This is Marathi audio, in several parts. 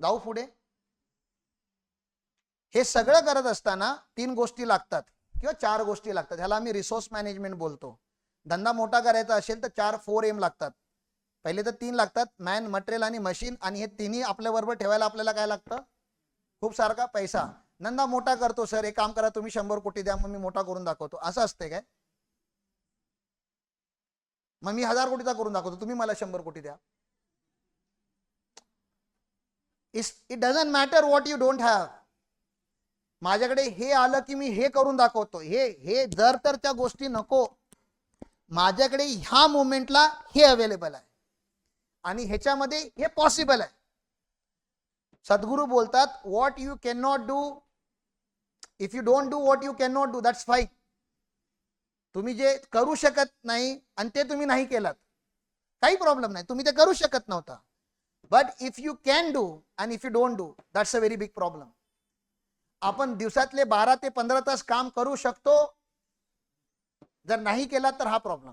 जाऊ पुढे. हे सगळं करत असताना 3 गोष्टी लागतात किंवा 4 गोष्टी लागतात. ह्याला आम्ही रिसोर्स मॅनेजमेंट बोलतो. धंदा मोठा करायचा असेल तर 4 एम लागतात. पहिले तर 3 लागतात, मॅन, मटेरियल आणि मशीन. आणि हे तिन्ही आपल्या बरोबर ठेवायला आपल्याला काय लागतं? खूप सारखा पैसा. धंदा मोठा करतो सर, एक काम करा तुम्ही 100 कोटी द्या, मग मी मोठा करून दाखवतो, असं असते काय? मग मी 1000 कोटीचा करून दाखवतो, तुम्ही मला 100 कोटी द्या. It doesn't matter what you don't have. माझ्याकडे हे आलं की मी हे करून दाखवतो. हे जर तर त्या गोष्टी नको, माझ्याकडे ह्या मोमेंटला हे अवेलेबल आहे आणि ह्याच्यामध्ये हे पॉसिबल आहे. सद्गुरू बोलतात what you can not do, if you don't do what you can not do, that's fine. तुम्ही जे करू शकत नाही आणि ते तुम्ही नाही केलात, काही प्रॉब्लेम नाही, तुम्ही ते करू शकत नव्हता. But if you can do and if you don't do, that's a very big problem. आपण दिवसातले 12 ते 15 तास काम करू शकतो, जर नाही केला तर हा प्रॉब्लेम.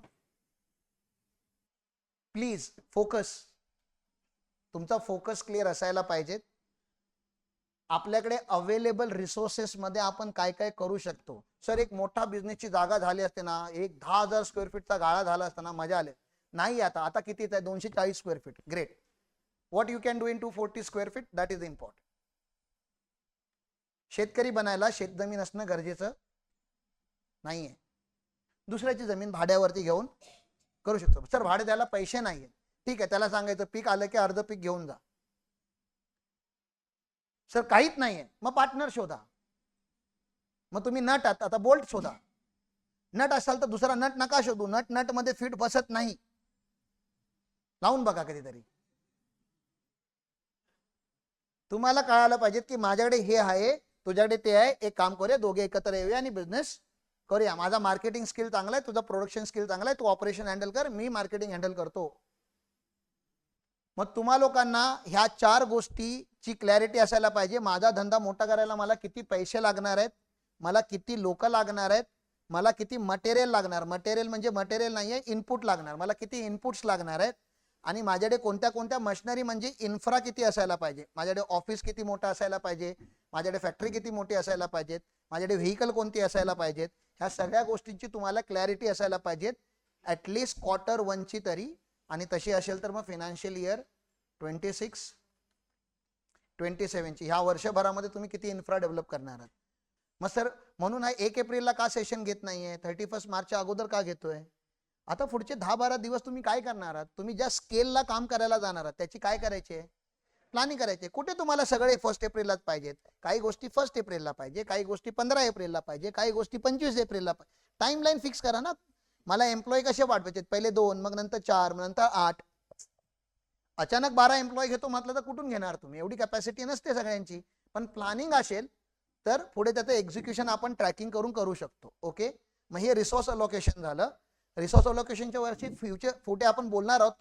प्लीज फोकस, तुमचा फोकस क्लिअर असायला पाहिजे. आपल्याकडे अवेलेबल रिसोर्सेस मध्ये आपण काय काय करू शकतो. सर एक मोठा बिझनेसची जागा झाली असते ना, एक 10,000 स्क्वेअर फीटचा गाळा झाला असता ना, मजा आले. नाही, आता कितीच आहे? 240 square feet. Great. What you can do in 240 square feet, that is important. शेतकरी बनायला शेतजमीन असणं गरजेचं नाहीये. दुसऱ्याची जमीन भाड्यावरती घेऊन करू शकतो. सर भाडे द्यायला पैसे नाहीये, ठीक आहे, त्याला सांगायचं पीक आलं की अर्ध पीक घेऊन जा. सर काहीच नाहीये, मग पार्टनर शोधा. मग तुम्ही नट आहात, आता बोल्ट शोधा. नट असाल तर दुसरा नट नका शोधू, नट मध्ये फिट बसत नाही. लावून बघा कधीतरी. तुम्हाला कळायला पाहिजे की माझ्याकडे हे आहे, तुझ्याकडे ते आहे, एक काम करूया, दोघे एकत्र येऊया आणि बिझनेस करूया. माझा मार्केटिंग स्किल चांगला आहे, तुझा प्रोडक्शन स्किल चांगला आहे, तू ऑपरेशन हँडल कर, मी मार्केटिंग हँडल करतो. मग तुम्हा लोकांना ह्या 4 गोष्टीची क्लॅरिटी असायला पाहिजे. माझा धंदा मोठा करायला मला किती पैसे लागणार आहेत, मला किती लोक लागणार आहेत, मला किती मटेरियल लागणार. मटेरियल म्हणजे मटेरियल नाहीये, इनपुट लागणार. मला किती इनपुट्स लागणार आहेत आणि माझ्याकडे कोणत्या कोणत्या मशिनरी म्हणजे इन्फ्रा किती असायला पाहिजे. माझ्याकडे ऑफिस किती मोठा असायला पाहिजे, माझ्याकडे फॅक्टरी किती मोठी असायला पाहिजेत, माझ्याकडे व्हेकल कोणती असायला पाहिजेत. ह्या सगळ्या गोष्टींची तुम्हाला क्लॅरिटी असायला पाहिजेत, ॲटलिस्ट क्वार्टर 1ची तरी. आणि तशी असेल तर मग फायनान्शियल इयर 26-27ची ह्या वर्षभरामध्ये तुम्ही किती इन्फ्रा डेव्हलप करणार आहात. मग सर म्हणून 1 एप्रिलला का सेशन घेत नाहीये, 31 मार्चच्या अगोदर का घेतोय? आता पुढचे 10-12 दिवस तुम्ही काय करणार आहात? तुम्ही ज्या स्केलला काम करायला जाणार आहात त्याची काय करायची, प्लॅनिंग करायची. कुठे तुम्हाला सगळे 1 एप्रिललाच पाहिजेत, काही गोष्टी 1 एप्रिलला पाहिजे, काही गोष्टी 15 एप्रिलला पाहिजे, काही गोष्टी 25 एप्रिलला पाहिजे. टाइमलाईन फिक्स करा ना. मला एम्प्लॉई कसे वाढवायचे, पहिले 2, मग नंतर 4, मग नंतर 8. अचानक 12 एम्प्लॉई घेतो म्हटलं तर कुठून घेणार तुम्ही? एवढी कॅपॅसिटी नसते सगळ्यांची. पण प्लॅनिंग असेल तर पुढे त्याचं एक्झिक्युशन आपण ट्रॅकिंग करून करू शकतो. ओके, मग हे रिसोर्स अलोकेशन झालं. रिसोर्स अलोकेशनच्या वरची फ्युचर पुढे आपण बोलणार आहोत.